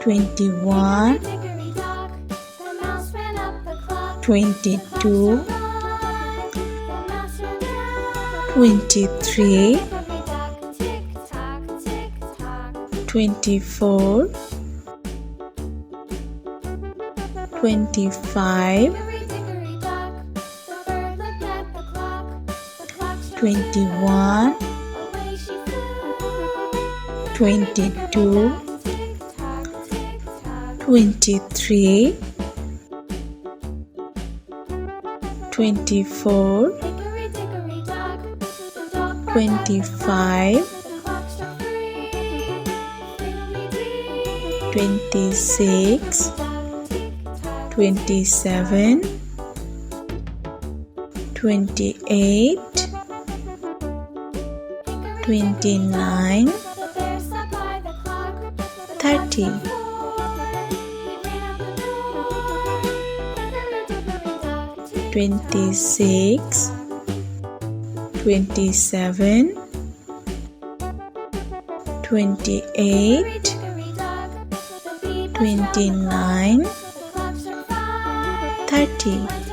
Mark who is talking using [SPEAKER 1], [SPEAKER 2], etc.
[SPEAKER 1] 21, 22, 23, 24, 25, 21, 22, 23, 24, 25, 26, 27, 28, 29, 30, 26, 27, 28, 29, 30.